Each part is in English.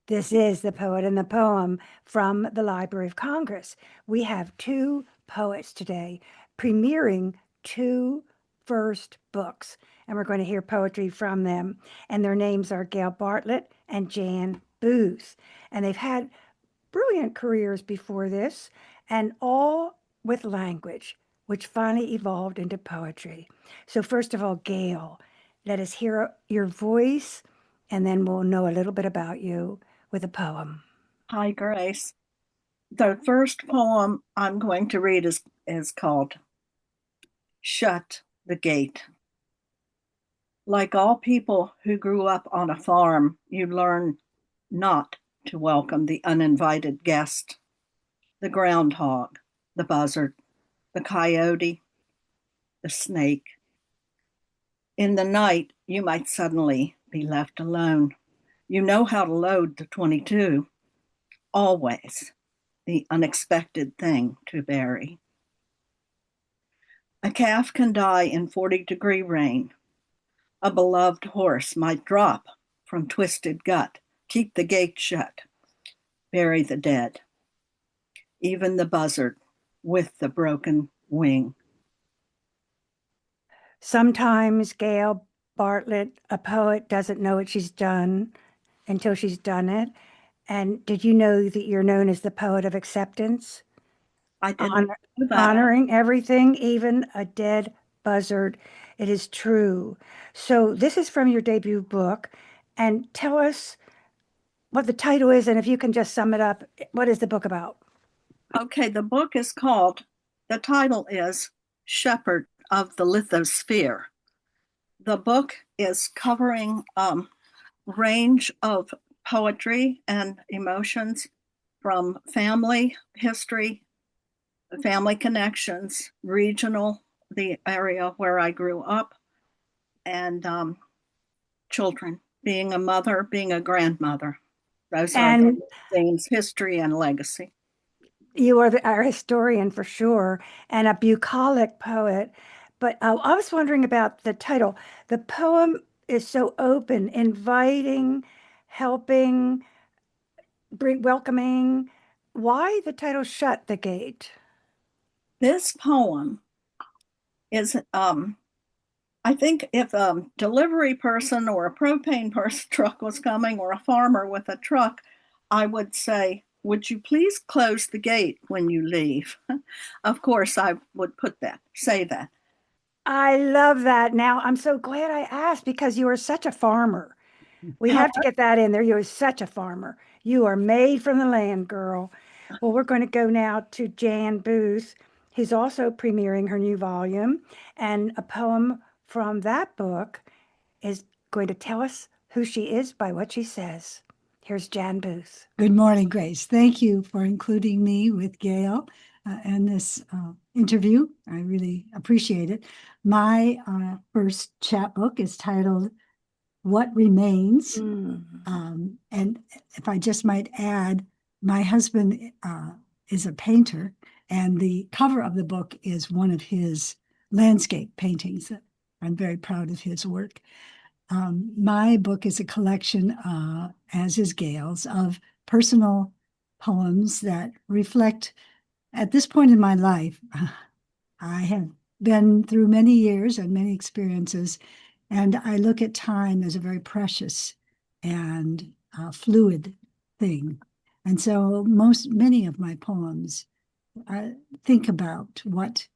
This is The Poet and the Poem from the Library of Congress. We have two poets today premiering two first books, and we're going to hear poetry from them. And their names are Gail Bartlett and Jan Booth. And they've had brilliant careers before this, and all with language, which finally evolved into poetry. So, first of all, Gail, let us hear your voice, and then we'll know a little bit about you with a poem. Hi, Grace. The first poem I'm going to read is called Shut the Gate. Like all people who grew up on a farm, you learn not to welcome the uninvited guest, the groundhog, the buzzard, the coyote, the snake. In the night, you might suddenly be left alone. You know how to load the 22, always the unexpected thing to bury. A calf can die in 40-degree rain. A beloved horse might drop from twisted gut. Keep the gate shut. Bury the dead. Even the buzzard with the broken wing. Sometimes Gail Bartlett, a poet, doesn't know what she's done until she's done it. And did you know that you're known as the poet of acceptance? I didn't know that. Honoring everything, even a dead buzzard. It is true. So this is from your debut book. And tell us what the title is, and if you can just sum it up, what is the book about? Okay, the title is Shepherd of the Lithosphere. The book is covering range of poetry and emotions from family history, family connections, regional, the area where I grew up, and children, being a mother, being a grandmother. Those are And the themes, history and legacy. you are our historian for sure, and a bucolic poet. But I was wondering about the title. The poem is so open, inviting, helping, welcoming. Why the title Shut the Gate? This poem is, I think if a delivery person or a propane person truck was coming or a farmer with a truck, I would say, would you please close the gate when you leave? Of course, I would say that. I love that. Now, I'm so glad I asked because you are such a farmer. We How have to get that in there. You're such a farmer. You are made from the land, girl. Well, we're going to go now to Jan Booth, who's also premiering her new volume. And a poem from that book is going to tell us who she is by what she says. Here's Jan Booth. Good morning, Grace. Thank you for including me with Gail in this interview. I really appreciate it. My first chapbook is titled What Remains. And if I just might add, my husband is a painter, and the cover of the book is one of his landscape paintings. I'm very proud of his work. My book is a collection, as is Gail's, of personal poems that reflect, at this point in my life, I have been through many years and many experiences, and I look at time as a very precious and fluid thing. And so many of my poems think about what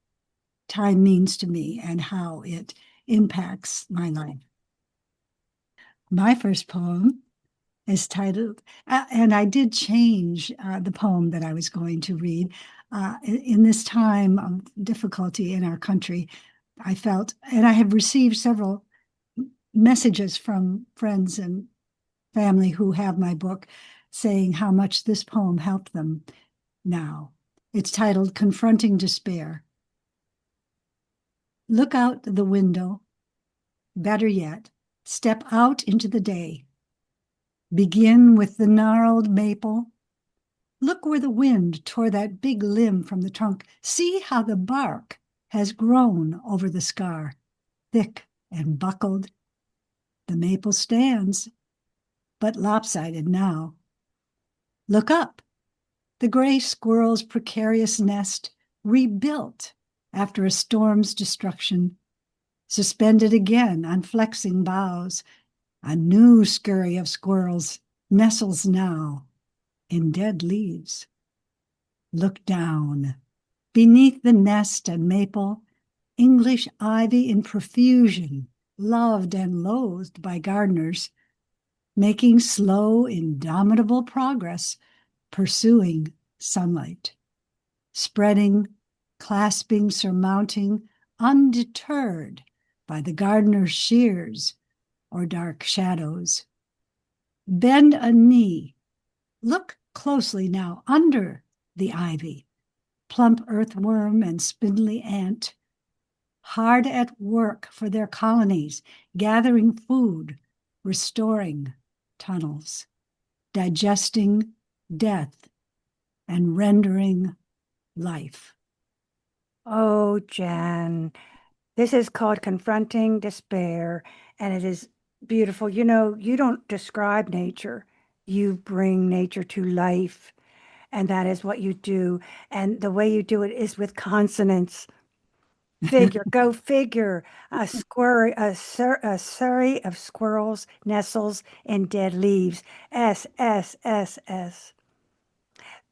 time means to me and how it impacts my life. My first poem is titled, and I did change the poem that I was going to read. In this time of difficulty in our country, I felt, and I have received several messages from friends and family who have my book saying how much this poem helped them now. It's titled Confronting Despair. Look out the window. Better yet, step out into the day. Begin with the gnarled maple. Look where the wind tore that big limb from the trunk. See how the bark has grown over the scar, thick and buckled. The maple stands, but lopsided now. Look up. The gray squirrel's precarious nest rebuilt after a storm's destruction, suspended again on flexing boughs. A new scurry of squirrels nestles now in dead leaves. Look down. Beneath the nest and maple, English ivy in profusion, loved and loathed by gardeners, making slow, indomitable progress, pursuing sunlight, spreading, clasping, surmounting, undeterred by the gardener's shears or dark shadows. Bend a knee. Look closely now under the ivy, plump earthworm and spindly ant, hard at work for their colonies, gathering food, restoring tunnels, digesting death, and rendering life. Oh, Jan, this is called Confronting Despair, and it is beautiful. You know, you don't describe nature, you bring nature to life, and that is what you do. And the way you do it is with consonants. Figure, go figure. A surrey of squirrels nestles in dead leaves. S, S, S, S.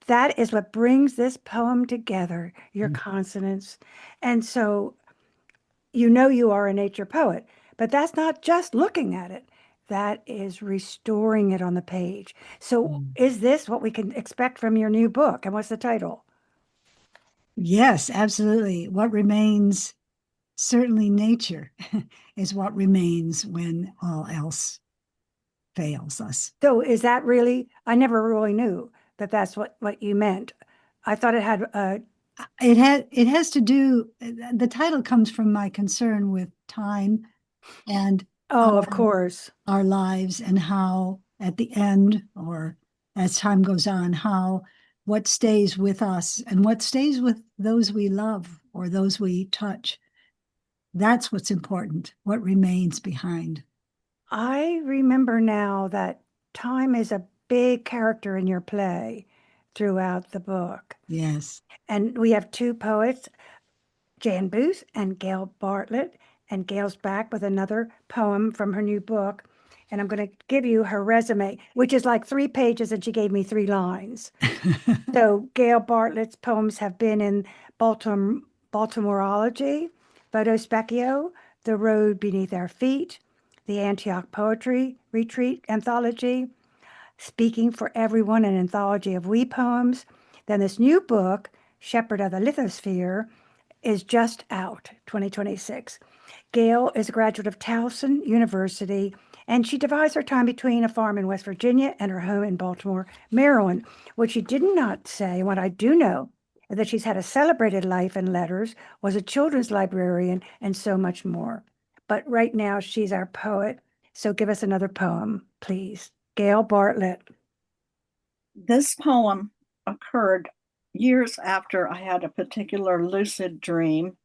That is what brings this poem together, your consonants. And so you know you are a nature poet, but that's not just looking at it. That is restoring it on the page. So is this what we can expect from your new book? And what's the title? Yes, absolutely. What remains, certainly nature, is what remains when all else fails us. So is that really, I never really knew that that's what you meant. I thought it had It has to do, the title comes from my concern with time and oh, of course. our lives, and how at the end, or as time goes on, how what stays with us and what stays with those we love or those we touch. That's what's important, what remains behind. I remember now that time is a big character in your play throughout the book. Yes. And we have two poets, Jan Booth and Gail Bartlett. And Gail's back with another poem from her new book. And I'm going to give you her resume, which is like 3 pages, and she gave me 3 lines. So Gail Bartlett's poems have been in Baltimoreology, Photospecchio, The Road Beneath Our Feet, the Antioch Poetry Retreat Anthology, Speaking for Everyone, an anthology of we poems. Then this new book, Shepherd of the Lithosphere, is just out, 2026. Gail is a graduate of Towson University, and she divides her time between a farm in West Virginia and her home in Baltimore, Maryland. What she did not say, and what I do know, is that she's had a celebrated life in letters, was a children's librarian, and so much more. But right now, she's our poet. So give us another poem, please. Gail Bartlett. This poem occurred years after I had a particular lucid dream,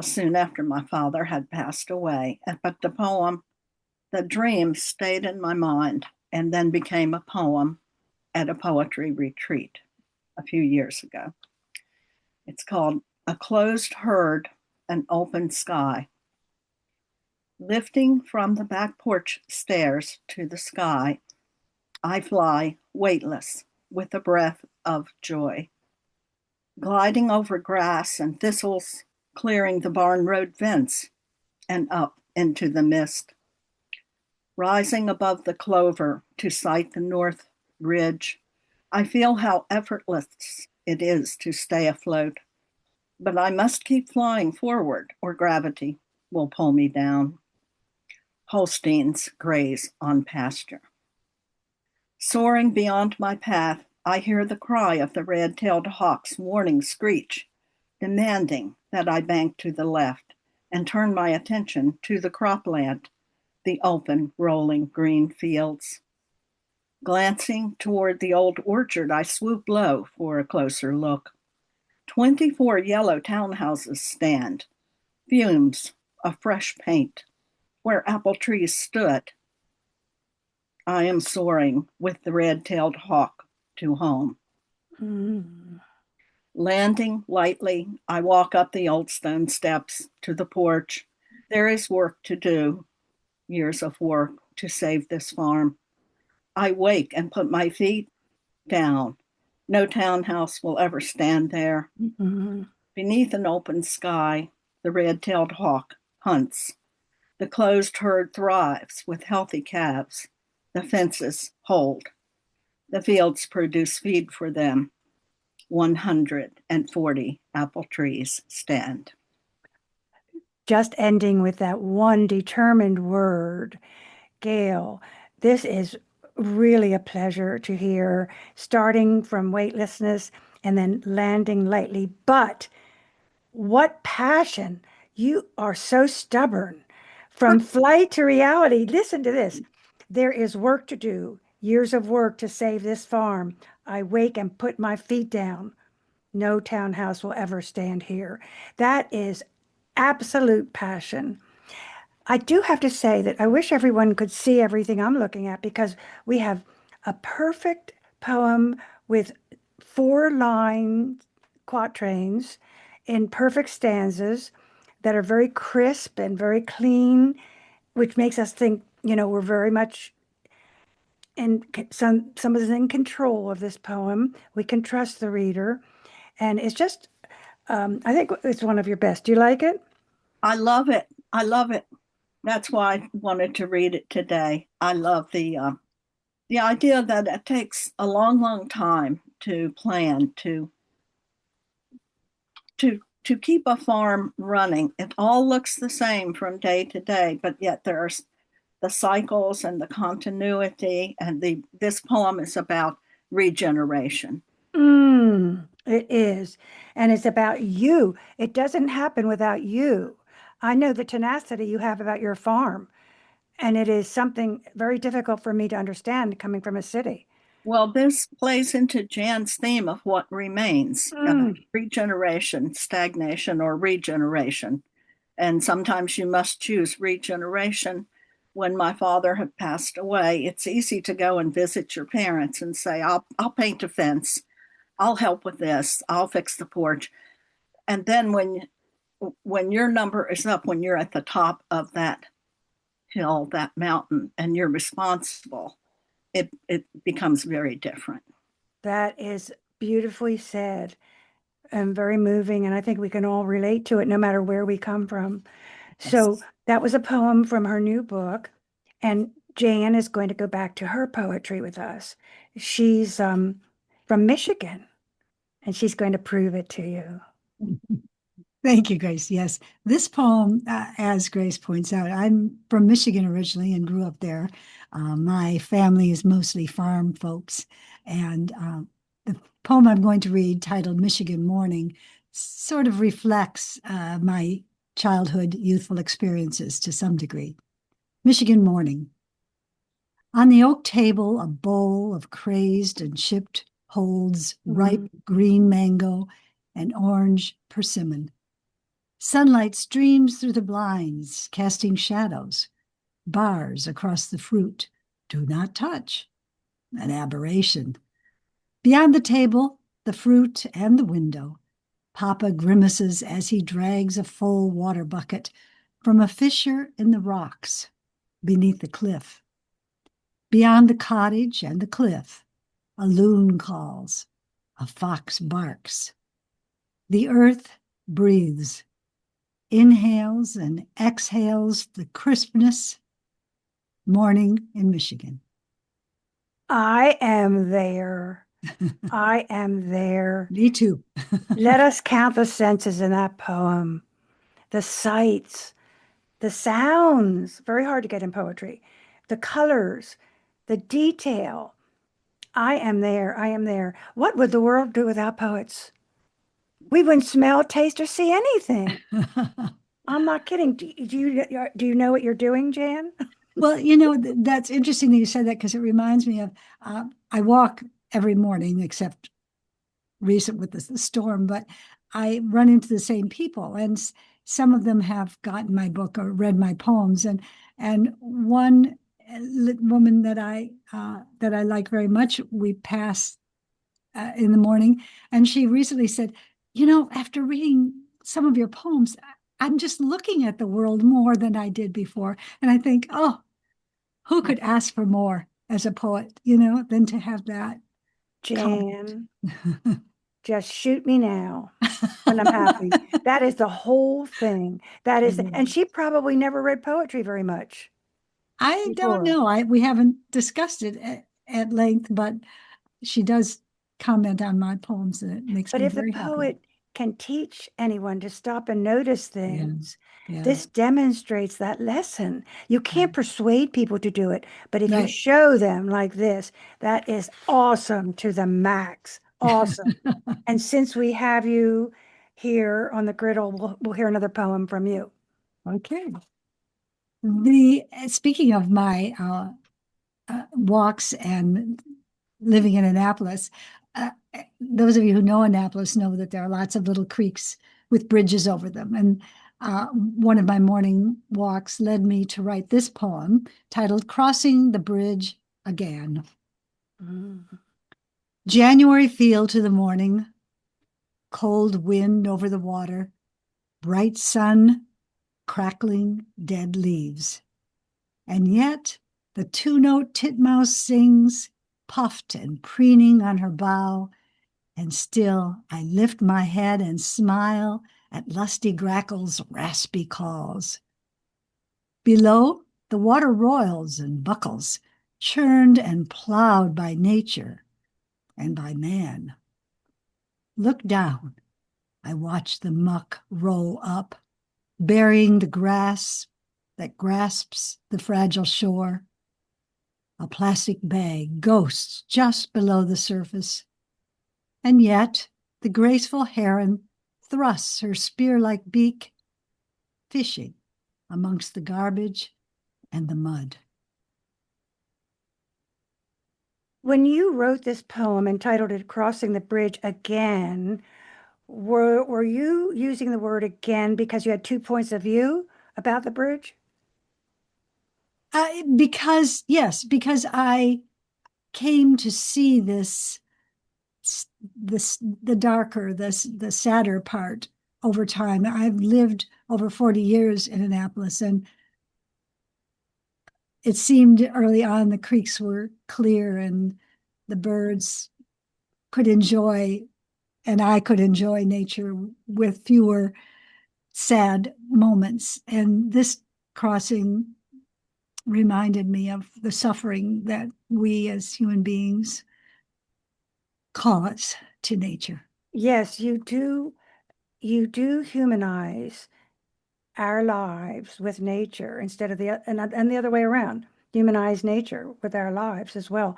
soon after my father had passed away. But the dream stayed in my mind and then became a poem at a poetry retreat a few years ago. It's called A Closed Herd, an Open Sky. Lifting from the back porch stairs to the sky, I fly weightless with a breath of joy. Gliding over grass and thistles, clearing the barn road fence and up into the mist. Rising above the clover to sight the north ridge, I feel how effortless it is to stay afloat. But I must keep flying forward or gravity will pull me down. Holsteins graze on pasture. Soaring beyond my path, I hear the cry of the red-tailed hawk's warning screech, demanding that I bank to the left and turn my attention to the cropland, the open, rolling green fields. Glancing toward the old orchard, I swoop low for a closer look. 24 yellow townhouses stand, fumes of fresh paint, where apple trees stood. I am soaring with the red-tailed hawk to home. Mm. Landing lightly, I walk up the old stone steps to the porch. There is work to do, years of work to save this farm. I wake and put my feet down. No townhouse will ever stand there. Mhm. Beneath an open sky, the red-tailed hawk hunts. The closed herd thrives with healthy calves. The fences hold. The fields produce feed for them. 140 apple trees stand. Just ending with that one determined word, Gail, this is really a pleasure to hear, starting from weightlessness and then landing lightly. But what passion! You are so stubborn. From flight to reality, listen to this. There is work to do, years of work to save this farm. I wake and put my feet down. No townhouse will ever stand here. That is absolute passion. I do have to say that I wish everyone could see everything I'm looking at, because we have a perfect poem with 4-line quatrains in perfect stanzas that are very crisp and very clean, which makes us think, we're very much in some of us in control of this poem. We can trust the reader. And it's just, I think it's one of your best. Do you like it? I love it. I love it. That's why I wanted to read it today. I love the idea that it takes a long, long time to plan to keep a farm running. It all looks the same from day to day, but yet there's the cycles and the continuity. And this poem is about regeneration. It is. And it's about you. It doesn't happen without you. I know the tenacity you have about your farm, and it is something very difficult for me to understand coming from a city. Well, this plays into Jan's theme of what remains, Mm. regeneration, stagnation, or regeneration. And sometimes you must choose regeneration. When my father had passed away, it's easy to go and visit your parents and say, I'll paint a fence. I'll help with this. I'll fix the porch. And then when your number is up, when you're at the top of that hill, that mountain, and you're responsible, it becomes very different. That is beautifully said and very moving. And I think we can all relate to it no matter where we come from. So Yes. that was a poem from her new book. And Jan is going to go back to her poetry with us. She's from Michigan, and she's going to prove it to you. Thank you, Grace. Yes, this poem, as Grace points out, I'm from Michigan originally and grew up there. My family is mostly farm folks. And the poem I'm going to read, titled Michigan Morning, sort of reflects my childhood, youthful experiences to some degree. Michigan Morning. On the oak table, a bowl of crazed and chipped holds ripe green mango and orange persimmon. Sunlight streams through the blinds, casting shadows. Bars across the fruit. Do not touch. An aberration. Beyond the table, the fruit and the window. Papa grimaces as he drags a full water bucket from a fissure in the rocks beneath the cliff. Beyond the cottage and the cliff, a loon calls, a fox barks. The earth breathes, inhales and exhales the crispness. Morning in Michigan. I am there. I am there. Me too. Let us count the senses in that poem. The sights, the sounds, very hard to get in poetry, the colors, the detail. I am there. I am there. What would the world do without poets? We wouldn't smell, taste, or see anything. I'm not kidding. Do you know what you're doing, Jan? Well, that's interesting that you said that, because it reminds me of I walk every morning, except recent with the storm, but I run into the same people, and some of them have gotten my book or read my poems, and one woman that I like very much, we pass in the morning. And she recently said, after reading some of your poems, I'm just looking at the world more than I did before. And I think, oh, who could ask for more as a poet, than to have that comment? Jan, just shoot me now when I'm happy. That is the whole thing. That is, and she probably never read poetry very much I don't before. know. We haven't discussed it at length, but she does comment on my poems, and it makes But me if the very happy. poet can teach anyone to stop and notice Yeah, things, yeah, this demonstrates that lesson. You can't persuade people to do it, but if you right. show them like this, that is awesome to the max. Awesome. And since we have you here on the griddle, we'll hear another poem from you. Okay. The speaking of my walks and living in Annapolis, those of you who know Annapolis know that there are lots of little creeks with bridges over them. And one of my morning walks led me to write this poem titled Crossing the Bridge Again. Mm. January feel to the morning, cold wind over the water, bright sun, crackling dead leaves. And yet the two-note titmouse sings, puffed and preening on her bough, and still I lift my head and smile at lusty grackle's raspy calls. Below, the water roils and buckles, churned and plowed by nature and by man. Look down, I watch the muck roll up, burying the grass that grasps the fragile shore. A plastic bag ghosts just below the surface, and yet the graceful heron thrusts her spear-like beak, fishing amongst the garbage and the mud. When you wrote this poem and titled it Crossing the Bridge Again, were you using the word again because you had two points of view about the bridge? Because I came to see the darker, the sadder part over time. I've lived over 40 years in Annapolis, and it seemed early on the creeks were clear and the birds could enjoy, and I could enjoy nature with fewer sad moments. And this crossing reminded me of the suffering that we as human beings cause to nature. Yes, you do. You do humanize our lives with nature instead of and the other way around. Humanize nature with our lives as well.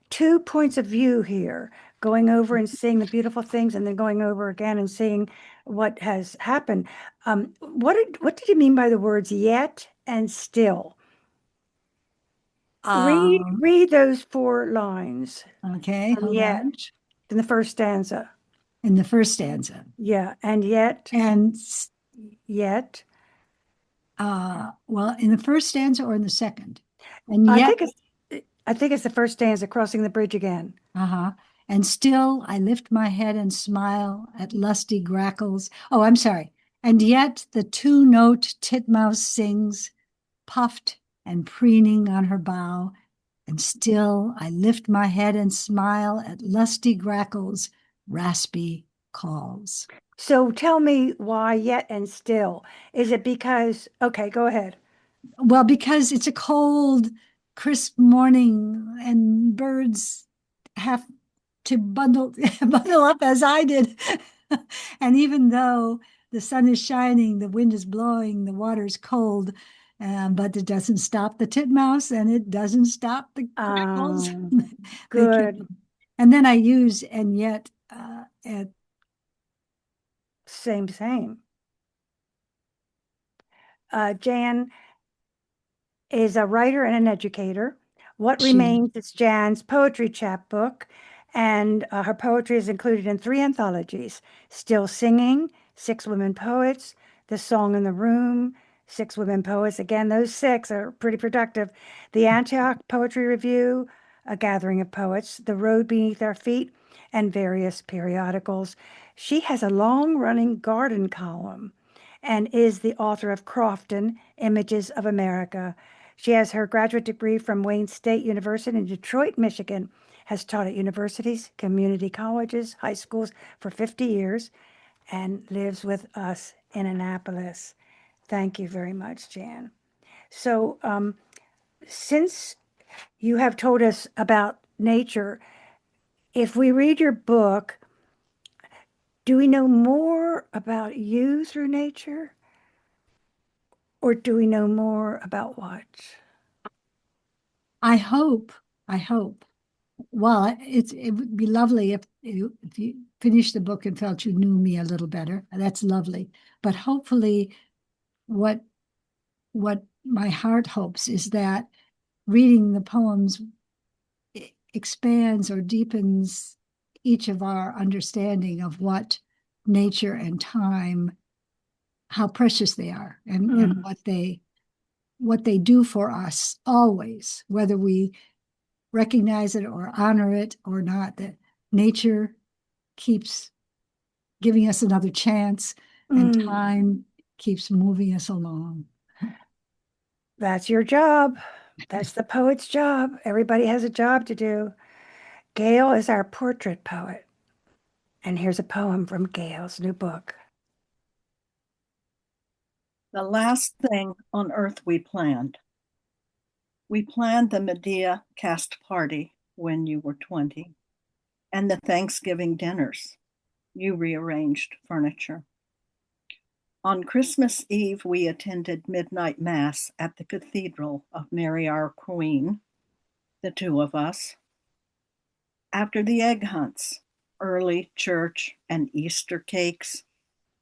Two points of view here, going over and seeing the beautiful things and then going over again and seeing what has happened. What did you mean by the words yet and still? Read those four lines. Okay, And hold yet, on. in the first stanza. In the first stanza. Yeah, and yet, And yet. well, in the first stanza or in the second? And I yet, think it's the first stanza, crossing the bridge again. and still I lift my head and smile at lusty grackles. Oh, I'm sorry. And yet the two-note titmouse sings, puffed and preening on her bough, and still I lift my head and smile at lusty grackles' raspy calls. So tell me why yet and still. Is it because, okay, go ahead. Well, because it's a cold, crisp morning and birds have to bundle up as I did. And even though the sun is shining, the wind is blowing, the water's cold, but it doesn't stop the titmouse and it doesn't stop the grackles. They keep, Good. and then I use and yet at Same. Jan is a writer and an educator. What she. Remains is Jan's poetry chapbook, and her poetry is included in three anthologies: Still Singing, Six Women Poets, The Song in the Room, Six Women Poets. Again, those six are pretty productive. The Antioch Poetry Review, a gathering of poets, The Road Beneath Our Feet, and various periodicals. She has a long-running garden column and is the author of Crofton, Images of America. She has her graduate degree from Wayne State University in Detroit, Michigan, has taught at universities, community colleges, high schools for 50 years, and lives with us in Annapolis. Thank you very much, Jan. So, since you have told us about nature, if we read your book, do we know more about you through nature? Or do we know more about what? I hope. Well, it would be lovely if you finished the book and felt you knew me a little better. That's lovely. But hopefully, what my heart hopes is that reading the poems expands or deepens each of our understanding of what nature and time, how precious they are, and what they do for us always, whether we recognize it or honor it or not, that nature keeps giving us another chance and time keeps moving us along. That's your job. That's the poet's job. Everybody has a job to do. Gail is our portrait poet. And here's a poem from Gail's new book. The last thing on earth we planned. We planned the Medea cast party when you were 20, and the Thanksgiving dinners. You rearranged furniture. On Christmas Eve, we attended midnight mass at the Cathedral of Mary Our Queen, the two of us. After the egg hunts, early church, and Easter cakes,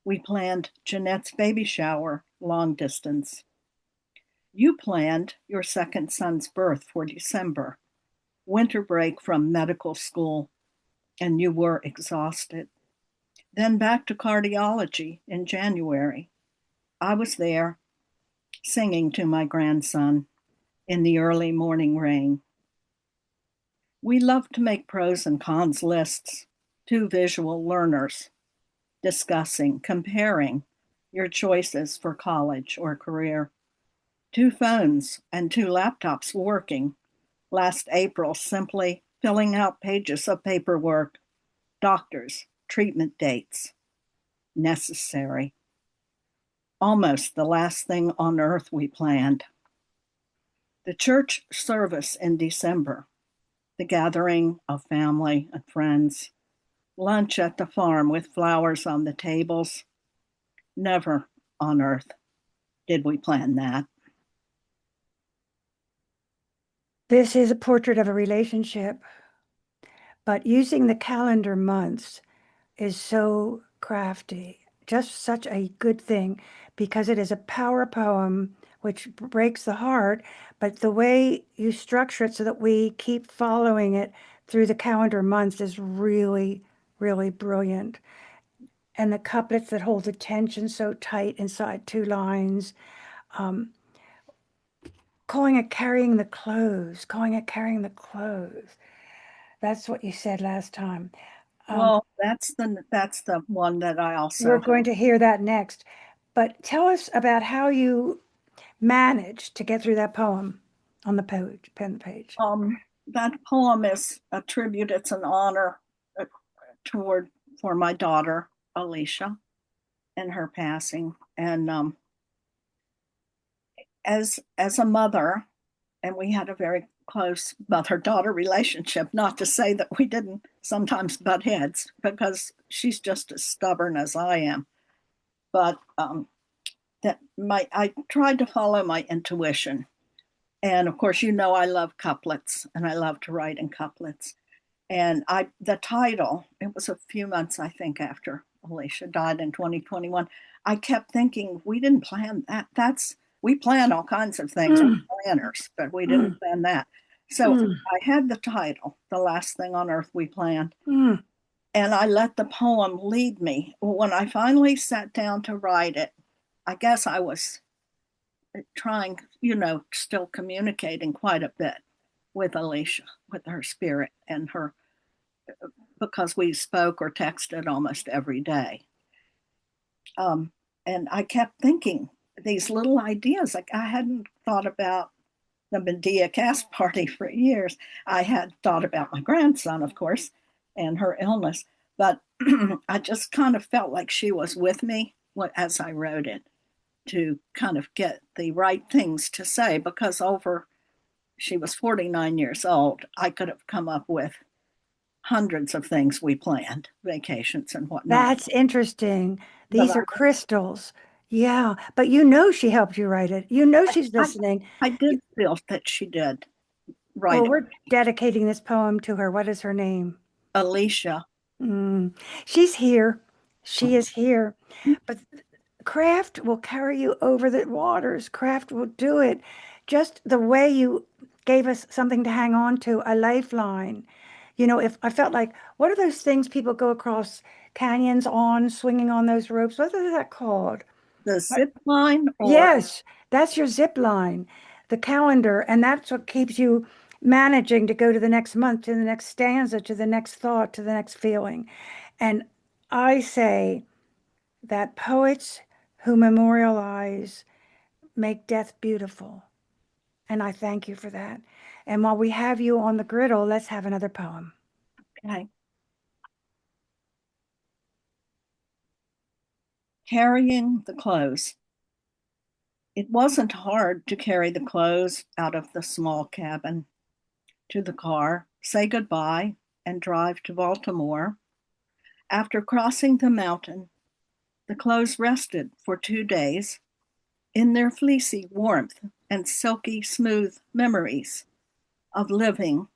we planned Jeanette's baby shower long distance. You planned your second son's birth for December, winter break from medical school, and you were exhausted. Then back to cardiology in January. I was there singing to my grandson in the early morning rain. We love to make pros and cons lists, two visual learners discussing, comparing your choices for college or career. Two phones and two laptops working last April, simply filling out pages of paperwork, doctors, treatment dates, necessary. Almost the last thing on earth we planned. The church service in December, the gathering of family and friends, lunch at the farm with flowers on the tables. Never on earth did we plan that. This is a portrait of a relationship, but using the calendar months is so crafty, just such a good thing, because it is a power poem which breaks the heart, but the way you structure it so that we keep following it through the calendar months is really, really brilliant. And the couplets that hold the tension so tight inside two lines, calling it carrying the clothes, calling it carrying the clothes. That's what you said last time. Well, that's the one that I also. We're going to hear that next. But tell us about how you managed to get through that poem on the page, pen page. That poem is a tribute. It's an honor for my daughter Alicia and her passing. And as a mother, and we had a very close mother-daughter relationship. Not to say that we didn't sometimes butt heads, because she's just as stubborn as I am. But I tried to follow my intuition. And of course, I love couplets, and I love to write in couplets. And the title, it was a few months, I think, after Alicia died in 2021. I kept thinking, we didn't plan that. We plan all kinds of things, we're planners, but we didn't plan that. So I had the title, The Last Thing on Earth We Planned, and I let the poem lead me. When I finally sat down to write it, I guess I was trying, still communicating quite a bit. with Alicia, with her spirit and her, because we spoke or texted almost every day. And I kept thinking these little ideas. Like, I hadn't thought about the Medea cast party for years. I had thought about my grandson, of course, and her illness, but I just kind of felt like she was with me as I wrote it, to kind of get the right things to say, because she was 49 years old. I could have come up with hundreds of things we planned, vacations and whatnot. That's interesting. But These are crystals. Yeah, but you know she helped you write it. You know she's I, listening. I did feel that she did Well, write it. we're dedicating this poem to her. What is her name? Alicia. Mm, she's here. She is here. But craft will carry you over the waters. Craft will do it. Just the way you gave us something to hang on to, a lifeline. You know, if I felt like, what are those things people go across canyons on, swinging on those ropes? What is that called? The zip line, or Yes, that's your zip line, the calendar, and that's what keeps you managing to go to the next month, to the next stanza, to the next thought, to the next feeling. And I say that poets who memorialize make death beautiful. And I thank you for that. And while we have you on the griddle, let's have another poem. okay. Carrying the clothes. It wasn't hard to carry the clothes out of the small cabin to the car, say goodbye, and drive to Baltimore. After crossing the mountain, the clothes rested for 2 days in their fleecy warmth and silky smooth memories of living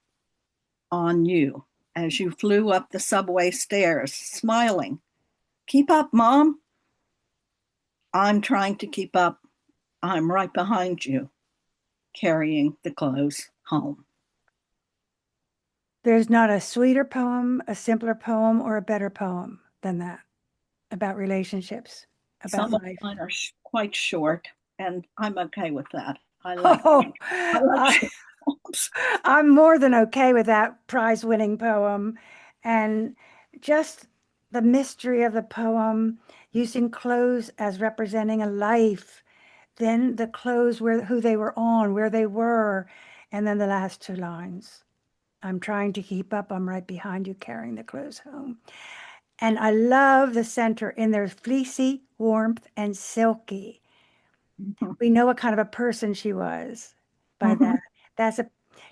on you as you flew up the subway stairs, smiling. Keep up, Mom. I'm trying to keep up. I'm right behind you, carrying the clothes home. There's not a sweeter poem, a simpler poem, or a better poem than that about relationships, about Some of life. mine are quite short, and I'm okay with that. Oh, I like short poems. I'm more than okay with that prize-winning poem. And just the mystery of the poem, using clothes as representing a life, then the clothes were who they were on, where they were, and then the last two lines. I'm trying to keep up. I'm right behind you, carrying the clothes home. And I love the center in their fleecy warmth and silky. Mhm. We know what kind of a person she was by Mhm. that. That's a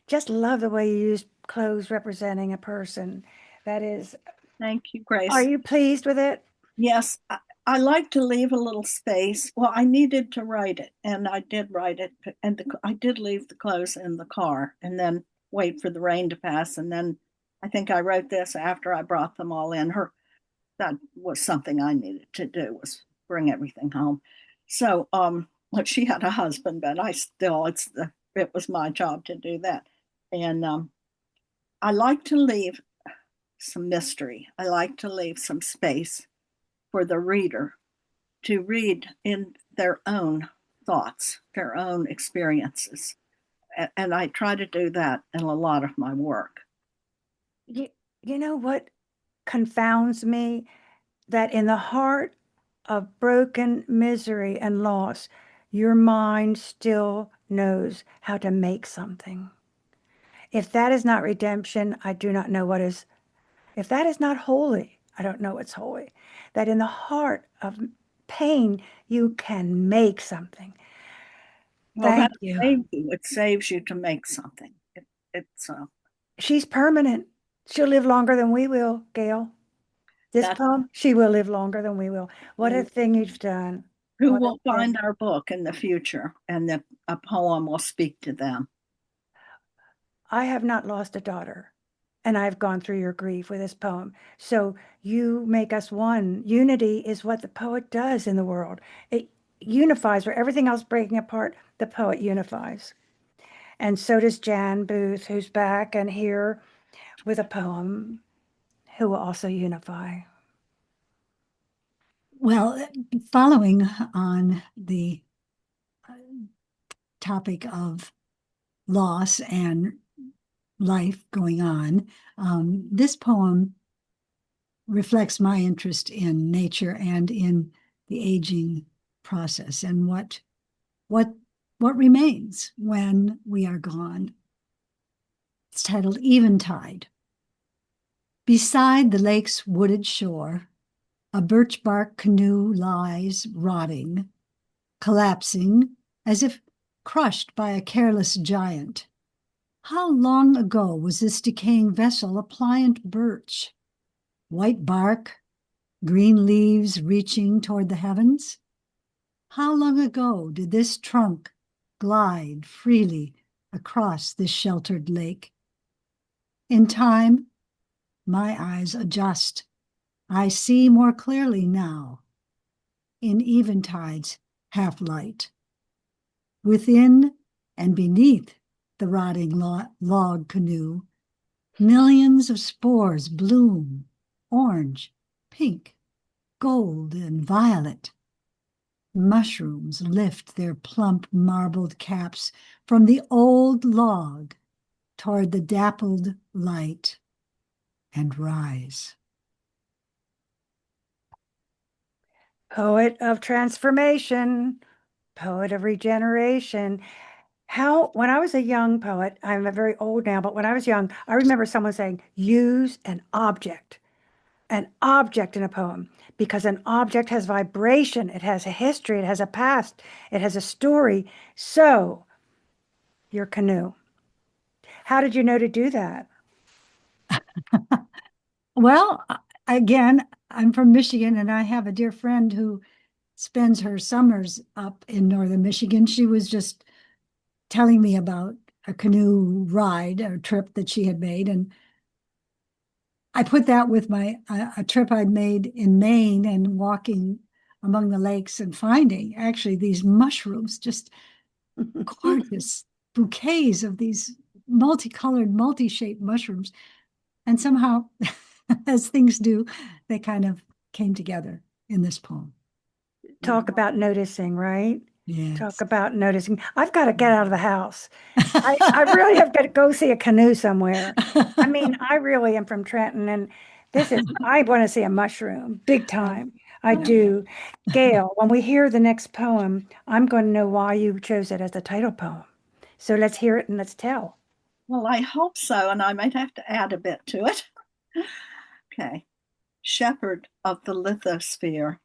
just love the way you use clothes representing a person. That is, Thank you, are Grace. you pleased with it? Yes, I like to leave a little space. Well, I needed to write it, and I did write it, and I did leave the clothes in the car, and then wait for the rain to pass, and then I think I wrote this after I brought them all in. That was something I needed to do, was bring everything home. So, but she had a husband, but it was my job to do that, and I like to leave some mystery. I like to leave some space for the reader to read in their own thoughts, their own experiences. And I try to do that in a lot of my work. You, you know what confounds me? That in the heart of broken misery and loss, your mind still knows how to make something. If that is not redemption, I do not know what is. If that is not holy, I don't know what's holy. That in the heart of pain, you can make something. Well, that Thank you. saves you. It saves you to make something. It's She's permanent. She'll live longer than we will, Gail. This that poem, she will live longer than we will. What a thing you've done. who What a will find thing. our book in the future, and that a poem will speak to them. I have not lost a daughter, and I've gone through your grief with this poem. So you make us one. Unity is what the poet does in the world. It unifies where everything else breaking apart, the poet unifies. And so does Jan Booth, who's back and here with a poem, who will also unify. Well, following on the topic of loss and life going on. This poem reflects my interest in nature and in the aging process and what remains when we are gone. It's titled Eventide. Beside the lake's wooded shore, a birch bark canoe lies rotting, collapsing as if crushed by a careless giant. How long ago was this decaying vessel a pliant birch? White bark, green leaves reaching toward the heavens? How long ago did this trunk glide freely across this sheltered lake? In time, my eyes adjust. I see more clearly now. In eventide's half-light. Within and beneath the rotting log canoe, millions of spores bloom, orange, pink, gold, and violet. Mushrooms lift their plump marbled caps from the old log toward the dappled light and rise. Poet of transformation, poet of regeneration. When I was a young poet, I'm very old now, but when I was young, I remember someone saying, use an object in a poem, because an object has vibration, it has a history, it has a past, it has a story. So, your canoe. How did you know to do that? Well, again, I'm from Michigan and I have a dear friend who spends her summers up in northern Michigan. She was just telling me about a canoe ride or trip that she had made. And I put that with a trip I'd made in Maine and walking among the lakes and finding actually these mushrooms, just gorgeous bouquets of these multicolored, multi-shaped mushrooms. And somehow, as things do, they kind of came together in this poem. Talk about noticing, right? Yes. Talk about noticing. I've got to get out of the house. I really have got to go see a canoe somewhere. I mean, I really am from Trenton, and I want to see a mushroom, big time. I do. Gail, when we hear the next poem, I'm going to know why you chose it as the title poem. So let's hear it and let's tell. Well, I hope so, and I might have to add a bit to it. Okay. Shepherd of the lithosphere.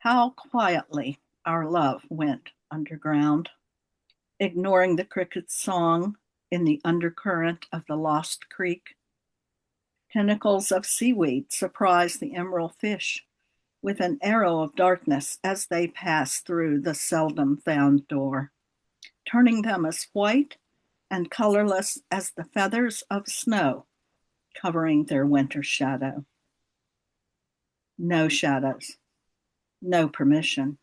How quietly our love went underground, ignoring the cricket's song in the undercurrent of the lost creek. Tentacles of seaweed surprise the emerald fish with an arrow of darkness as they pass through the seldom found door, turning them as white and colorless as the feathers of snow covering their winter shadow. No shadows, no permission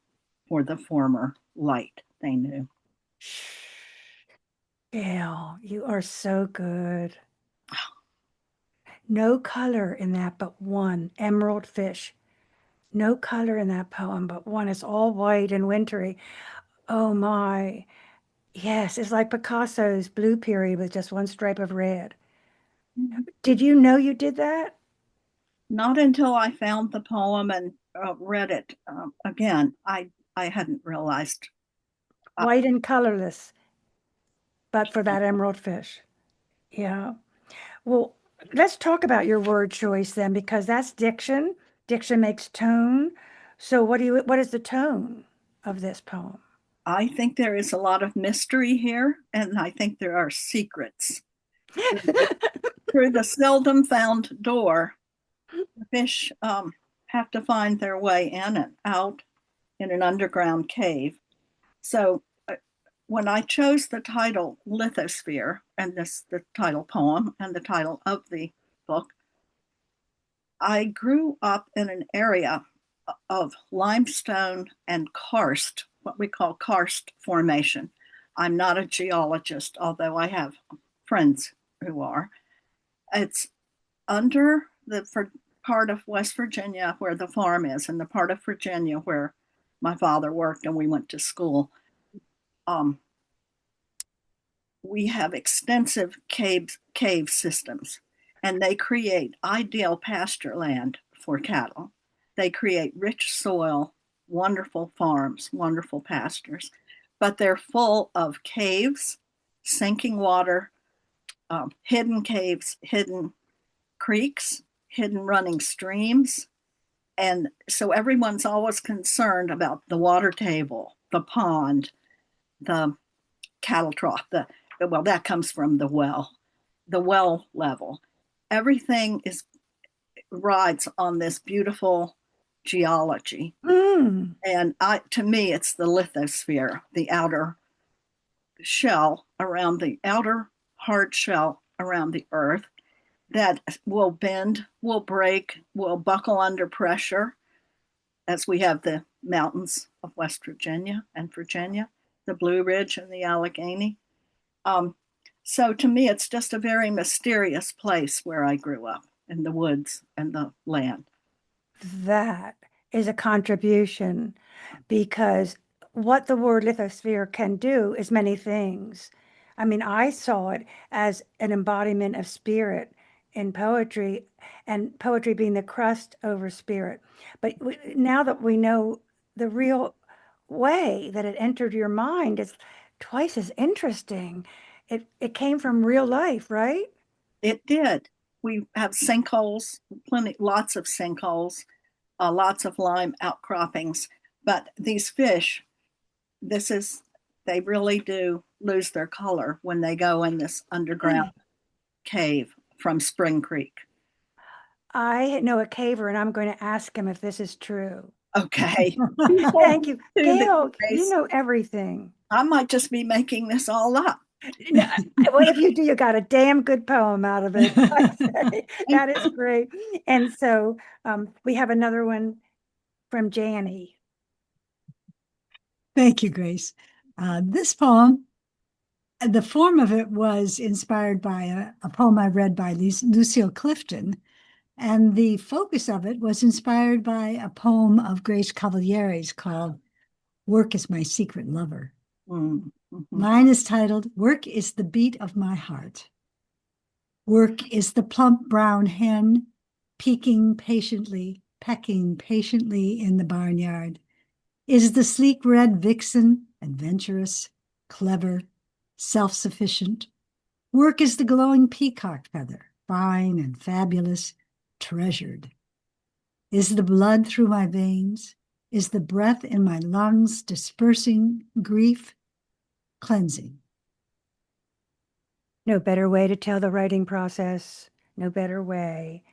for the former light they knew. Gail, you are so good. No color in that but one emerald fish. No color in that poem but one. It's all white and wintry. Oh my. Yes, it's like Picasso's blue period with just one stripe of red. Did you know you did that? Not until I found the poem and read it again. I hadn't realized. White and colorless, but for that emerald fish. Yeah. Well, let's talk about your word choice then, because that's diction. Diction makes tone. So what is the tone of this poem? I think there is a lot of mystery here, and I think there are secrets. Through the seldom found door, the fish have to find their way in and out in an underground cave. So when I chose the title Lithosphere, and the title poem and the title of the book, I grew up in an area of limestone and karst, what we call karst formation. I'm not a geologist, although I have friends who are. It's under the part of West Virginia where the farm is, and the part of Virginia where my father worked and we went to school. we have extensive cave systems, and they create ideal pasture land for cattle. They create rich soil, wonderful farms, wonderful pastures, but they're full of caves, sinking water, hidden caves, hidden creeks, hidden running streams. And so everyone's always concerned about the water table, the pond, the cattle trough, well, that comes from the well level. Everything rides on this beautiful geology. Mm. And to me, it's the lithosphere, the outer shell around the outer hard shell around the earth that will bend, will break, will buckle under pressure, as we have the mountains of West Virginia and Virginia, the Blue Ridge and the Allegheny. So to me, it's just a very mysterious place where I grew up, in the woods and the land. That is a contribution, because what the word lithosphere can do is many things. I mean, I saw it as an embodiment of spirit in poetry, and poetry being the crust over spirit. But now that we know the real way that it entered your mind, it's twice as interesting. It came from real life, right? It did. We have sinkholes, lots of sinkholes, lots of lime outcroppings. But these fish, they really do lose their color when they go in this underground cave from Spring Creek. I know a caver, and I'm going to ask him if this is true. Okay. Thank you. Do Gail, this. you know everything. I might just be making this all up. No, well, if you do, you got a damn good poem out of it. I say. That is great. And so we have another one from Janie. Thank you, Grace. This poem, the form of it was inspired by a poem I read by Lucille Clifton, and the focus of it was inspired by a poem of Grace Cavalieri's called Work is My Secret Lover. Mm-hmm. Mine is titled, Work is the Beat of My Heart. Work is the plump brown hen, pecking patiently in the barnyard. Is the sleek red vixen, adventurous, clever, self-sufficient. Work is the glowing peacock feather, fine and fabulous, treasured. Is the blood through my veins? Is the breath in my lungs dispersing grief, cleansing? No better way to tell the writing process. No better way.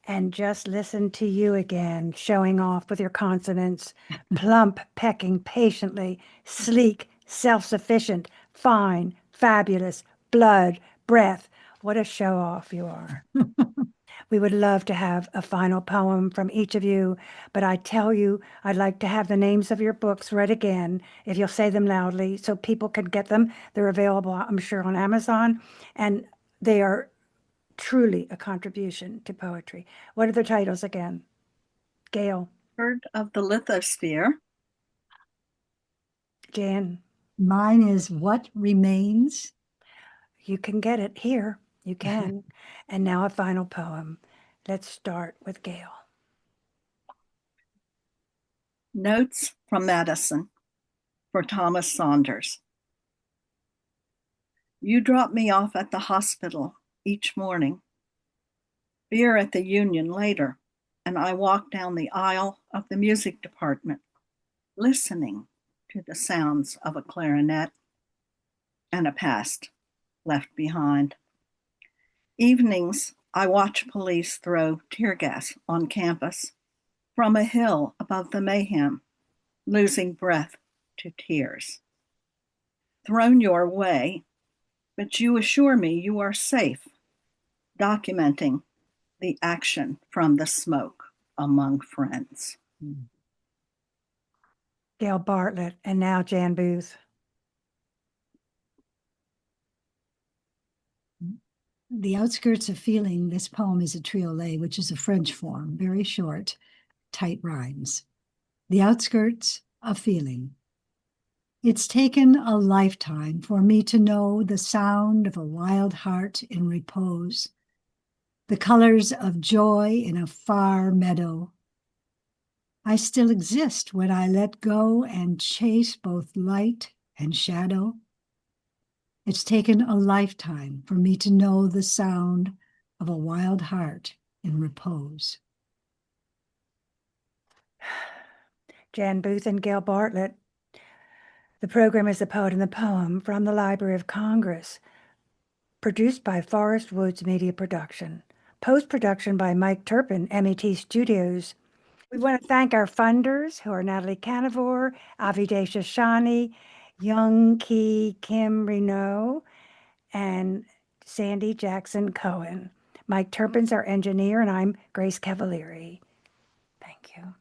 And just listen to you again, showing off with your consonants. Plump, pecking patiently, sleek, self-sufficient, fine, fabulous, blood, breath. What a show off you are. We would love to have a final poem from each of you, but I tell you, I'd like to have the names of your books read again, if you'll say them loudly, so people can get them. They're available, I'm sure, on Amazon, and they are truly a contribution to poetry. What are the titles again? Gail. Heard of the lithosphere. Jan. Mine is What Remains. You can get it here. You can. And now a final poem. Let's start with Gail. Notes from Madison for Thomas Saunders. You drop me off at the hospital each morning. Beer at the Union later, and I walk down the aisle of the music department, listening to the sounds of a clarinet and a past left behind. Evenings, I watch police throw tear gas on campus from a hill above the mayhem, losing breath to tears. Thrown your way, but you assure me you are safe, documenting the action from the smoke among friends. Gail Bartlett, and now Jan Booth. The Outskirts of Feeling, this poem is a triolet, which is a French form, very short, tight rhymes. The Outskirts of Feeling. It's taken a lifetime for me to know the sound of a wild heart in repose, the colors of joy in a far meadow. I still exist when I let go and chase both light and shadow. It's taken a lifetime for me to know the sound of a wild heart in repose. Jan Booth and Gail Bartlett. The program is The Poet and the Poem from the Library of Congress, produced by Forest Woods Media Production. Post-production by Mike Turpin, MET Studios. We want to thank our funders, who are Natalie Canavore, Avideh Shashani, Young Ki Kim Renault, and Sandy Jackson Cohen. Mike Turpin's our engineer, and I'm Grace Cavalieri. Thank you.